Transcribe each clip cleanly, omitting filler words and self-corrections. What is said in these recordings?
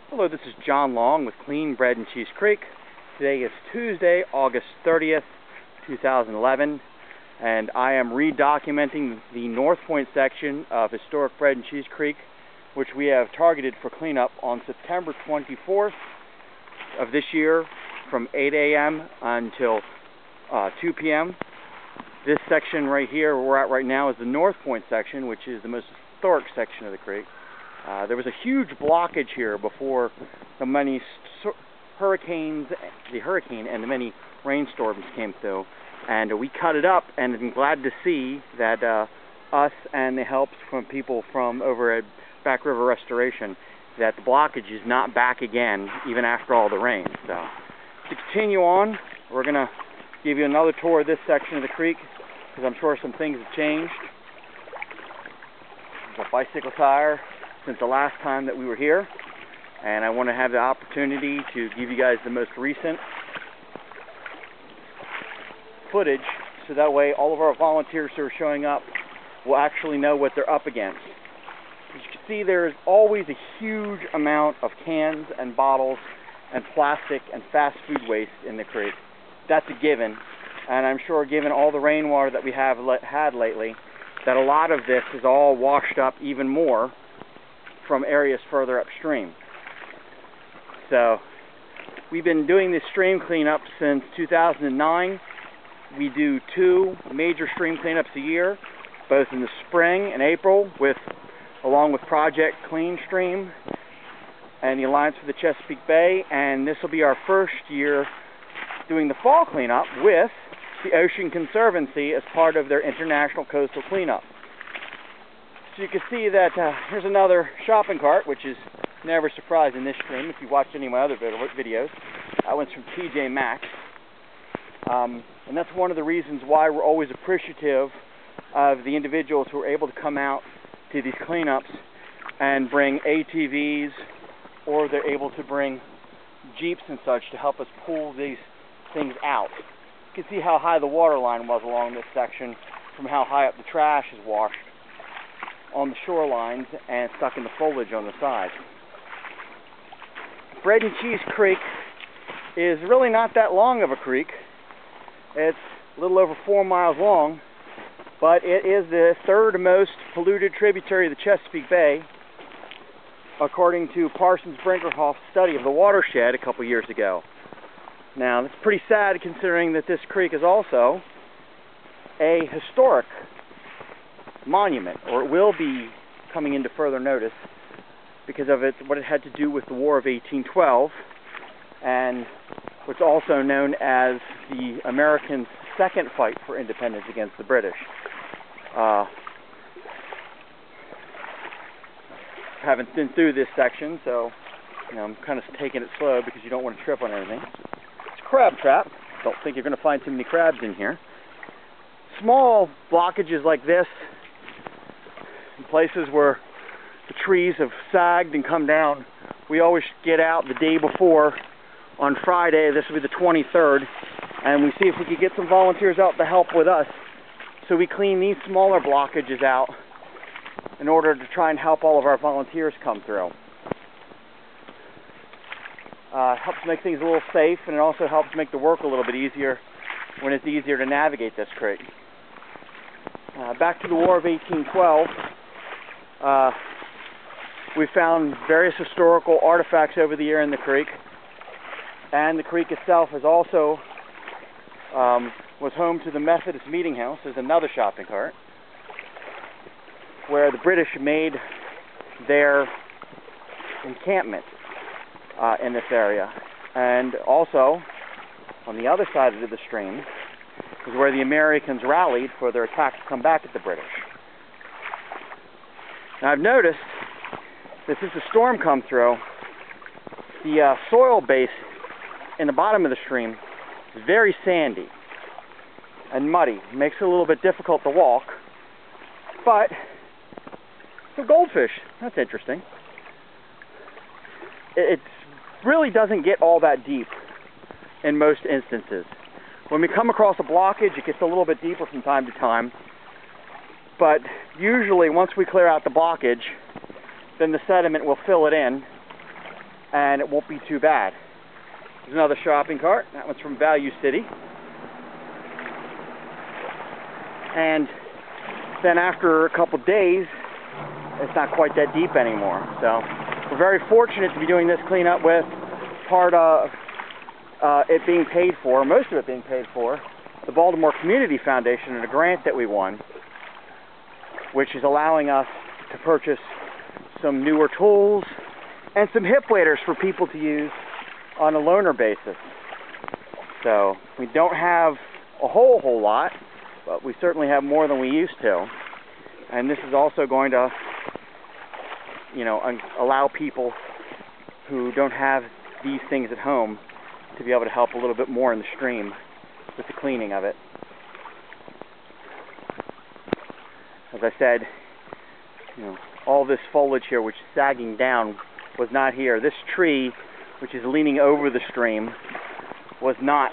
Hello, this is John Long with Clean Bread and Cheese Creek. Today is Tuesday, August 30th, 2011, and I am redocumenting the North Point section of historic Bread and Cheese Creek, which we have targeted for cleanup on September 24th of this year from 8 a.m. until 2 p.m. This section right here where we're at right now is the North Point section, which is the most historic section of the creek. There was a huge blockage here before the many hurricane and the many rainstorms came through, and we cut it up, and I'm glad to see that us and the help from people from over at Back River Restoration, that the blockage is not back again even after all the rain. So to continue on, we're going to give you another tour of this section of the creek, because I'm sure some things have changed. There's a bicycle tire since the last time that we were here, and I want to have the opportunity to give you guys the most recent footage, so that way all of our volunteers who are showing up will actually know what they're up against. As you can see, there is always a huge amount of cans and bottles and plastic and fast food waste in the creek. That's a given, and I'm sure given all the rainwater that we have had lately, that a lot of this is all washed up even more from areas further upstream. So we've been doing this stream cleanup since 2009. We do 2 major stream cleanups a year, both in the spring and April, along with Project Clean Stream and the Alliance for the Chesapeake Bay, and this will be our first year doing the fall cleanup with the Ocean Conservancy as part of their International Coastal Cleanup. So you can see that here's another shopping cart, which is never surprised in this stream. If you watched any of my other videos, that one's from TJ Maxx. And that's one of the reasons why we're always appreciative of the individuals who are able to come out to these cleanups and bring ATVs, or they're able to bring Jeeps and such to help us pull these things out. You can see how high the water line was along this section from how high up the trash is washed on the shorelines and stuck in the foliage on the side. Bread and Cheese Creek is really not that long of a creek. It's a little over 4 miles long, but it is the 3rd most polluted tributary of the Chesapeake Bay, according to Parsons Brinkerhoff's study of the watershed a couple years ago. Now, that's pretty sad considering that this creek is also a historic monument, or it will be coming into further notice because of what it had to do with the War of 1812, and what's also known as the Americans' second fight for independence against the British. Haven't been through this section, so I'm kind of taking it slow because you don't want to trip on anything. It's a crab trap. Don't think you're going to find too many crabs in here. Small blockages like this, in places where the trees have sagged and come down, we always get out the day before on Friday. This will be the 23rd, and we see if we could get some volunteers out to help with us. So we clean these smaller blockages out in order to try and help all of our volunteers come through. Helps make things a little safe, and it also helps make the work a little bit easier when it's easier to navigate this creek. Back to the War of 1812, we found various historical artifacts over the year in the creek, and the creek itself is also was home to the Methodist Meeting House. There's another shopping cart where the British made their encampment in this area, and also on the other side of the stream is where the Americans rallied for their attack to come back at the British. Now I've noticed that since the storm come through, the soil base in the bottom of the stream is very sandy and muddy. It makes it a little bit difficult to walk, but some goldfish. That's interesting. It really doesn't get all that deep in most instances. When we come across a blockage, it gets a little bit deeper from time to time, but usually once we clear out the blockage, then the sediment will fill it in, and it won't be too bad. There's another shopping cart. That one's from Value City. And then after a couple days, it's not quite that deep anymore. So we're very fortunate to be doing this cleanup with part of it being paid for, most of it being paid for, the Baltimore Community Foundation and a grant that we won, which is allowing us to purchase some newer tools and some hip waders for people to use on a loaner basis. So we don't have a whole lot, but we certainly have more than we used to. And this is also going to, you know, allow people who don't have these things at home to be able to help a little bit more in the stream with the cleaning of it. As I said, you know, all this foliage here, which is sagging down, was not here. This tree, which is leaning over the stream, was not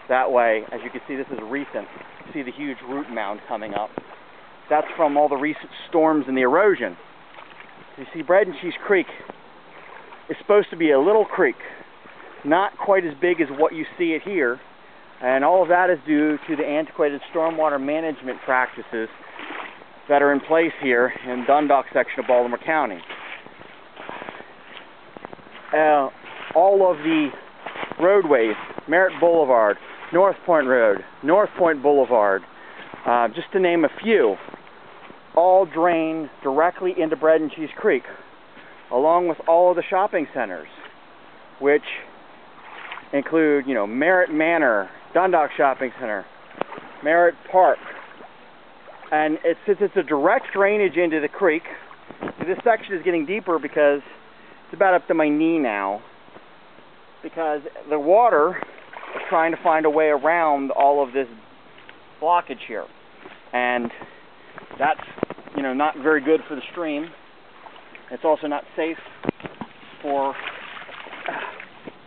that way. As you can see, this is recent. You see the huge root mound coming up. That's from all the recent storms and the erosion. You see, Bread and Cheese Creek is supposed to be a little creek, not quite as big as what you see it here, and all of that is due to the antiquated stormwater management practices that are in place here in Dundalk section of Baltimore County. All of the roadways, Merritt Boulevard, North Point Road, North Point Boulevard, just to name a few, all drain directly into Bread and Cheese Creek, along with all of the shopping centers, which include, you know, Merritt Manor, Dundalk Shopping Center, Merritt Park. And since it's a direct drainage into the creek, this section is getting deeper because it's about up to my knee now, because the water is trying to find a way around all of this blockage here. And that's, you know, not very good for the stream. It's also not safe for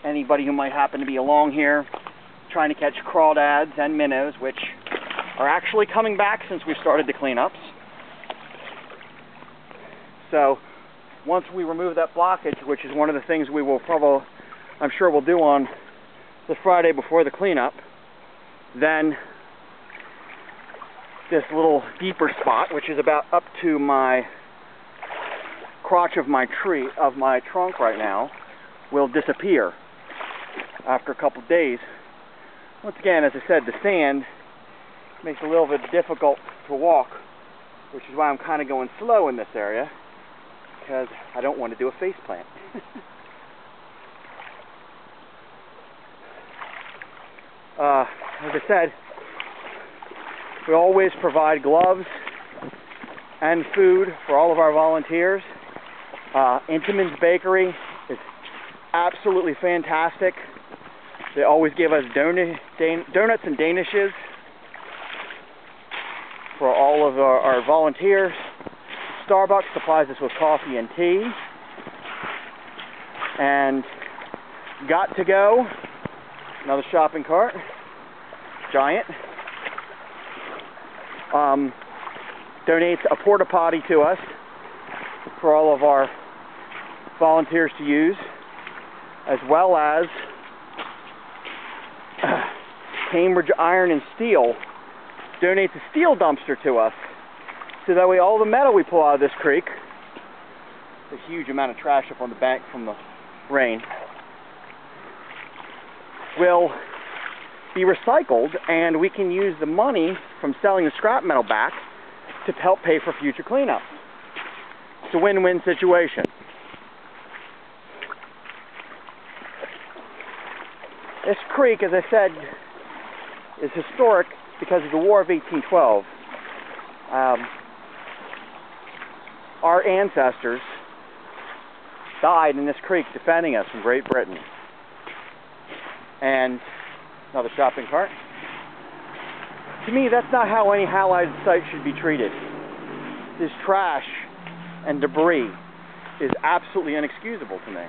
anybody who might happen to be along here trying to catch crawdads and minnows, which are actually coming back since we started the cleanups. So once we remove that blockage, which is one of the things we will probably, I'm sure we'll do on the Friday before the cleanup, then this little deeper spot, which is about up to my crotch of my trunk right now, will disappear after a couple days. Once again, as I said, the sand makes it a little bit difficult to walk, which is why I'm kind of going slow in this area, because I don't want to do a face plant. As I said, we always provide gloves and food for all of our volunteers. Intiman's Bakery is absolutely fantastic. They always give us donuts and danishes for all of our volunteers. Starbucks supplies us with coffee and tea. And Got to Go, another shopping cart, giant, donates a porta potty to us for all of our volunteers to use, as well as Cambridge Iron and Steel donates a steel dumpster to us, so that way all the metal we pull out of this creek, a huge amount of trash up on the bank from the rain, will be recycled, and we can use the money from selling the scrap metal back to help pay for future cleanup. It's a win-win situation. This creek, as I said, is historic because of the War of 1812. Our ancestors died in this creek defending us from Great Britain. And another shopping cart. To me, that's not how any hallowed site should be treated. This trash and debris is absolutely inexcusable to me.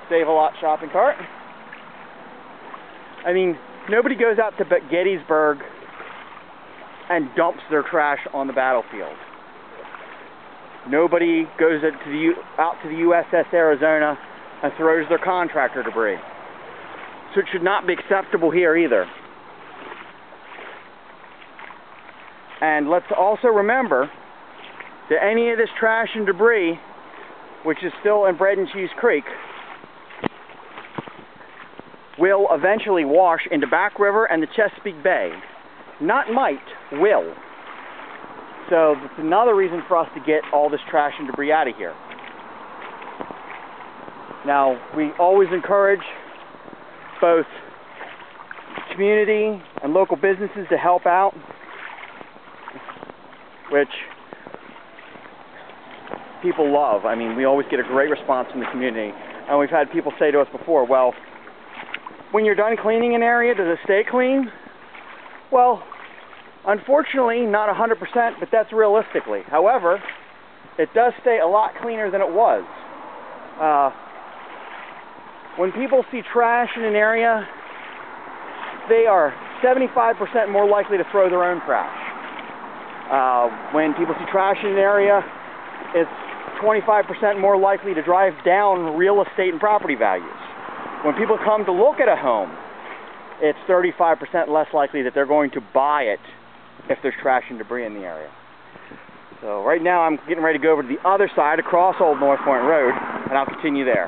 Save-A-Lot shopping cart. I mean, nobody goes out to Gettysburg and dumps their trash on the battlefield. Nobody goes out to the USS Arizona and throws their contractor debris. So it should not be acceptable here either. And let's also remember that any of this trash and debris, which is still in Bread and Cheese Creek, will eventually wash into Back River and the Chesapeake Bay. Not might, will. So that's another reason for us to get all this trash and debris out of here. Now, we always encourage both community and local businesses to help out, which people love. I mean, we always get a great response from the community. And we've had people say to us before, well, when you're done cleaning an area, does it stay clean? Well, unfortunately, not 100%, but that's realistically. However, it does stay a lot cleaner than it was. When people see trash in an area, they are 75% more likely to throw their own trash. When people see trash in an area, it's 25% more likely to drive down real estate and property values. When people come to look at a home, it's 35% less likely that they're going to buy it if there's trash and debris in the area. So right now I'm getting ready to go over to the other side across Old North Point Road, and I'll continue there.